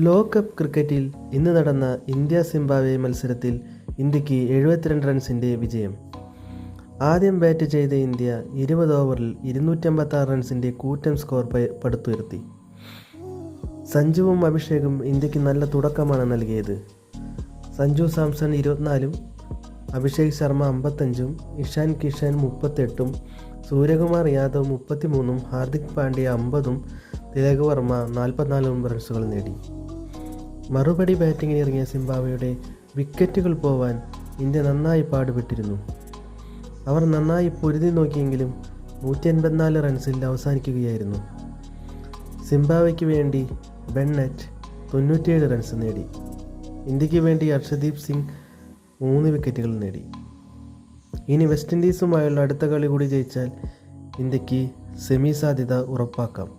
ലോകകപ്പ് ക്രിക്കറ്റിൽ ഇന്ന് നടന്ന ഇന്ത്യ സിംബാബ്വെ മത്സരത്തിൽ ഇന്ത്യക്ക് 72 റൺസിൻ്റെ വിജയം. ആദ്യം ബാറ്റ് ചെയ്ത ഇന്ത്യ 20 ഓവറിൽ 256 റൺസിൻ്റെ കൂറ്റൻ സ്കോർ പടുത്തുയർത്തി. സഞ്ജുവും അഭിഷേകും ഇന്ത്യക്ക് നല്ല തുടക്കമാണ് നൽകിയത്. സഞ്ജു സാംസൺ 24-ഉം അഭിഷേക് ശർമ്മ 55-ഉം ഇഷാൻ കിഷൻ 38-ഉം സൂര്യകുമാർ യാദവ് 33-ഉം ഹാർദിക് പാണ്ഡ്യ 50-ഉം തിലക് വർമ്മ 44 റൺസുകൾ നേടി. മറുപടി ബാറ്റിങ്ങിനിറങ്ങിയ സിംബാബ്വെയുടെ വിക്കറ്റുകൾ പോവാൻ ഇന്ത്യ നന്നായി പാടുപെട്ടിരുന്നു. അവർ നന്നായി പൊരുതി നോക്കിയെങ്കിലും 184 റൺസിൽ അവസാനിക്കുകയായിരുന്നു. സിംബാബ്വെയ്ക്ക് വേണ്ടി ബെന്നറ്റ് 97 റൺസ് നേടി. ഇന്ത്യക്ക് വേണ്ടി അർഷദീപ് സിംഗ് 3 വിക്കറ്റുകൾ നേടി. ഇനി വെസ്റ്റ് ഇൻഡീസുമായുള്ള അടുത്ത കളി കൂടി ജയിച്ചാൽ ഇന്ത്യക്ക് സെമി സാധ്യത ഉറപ്പാക്കാം.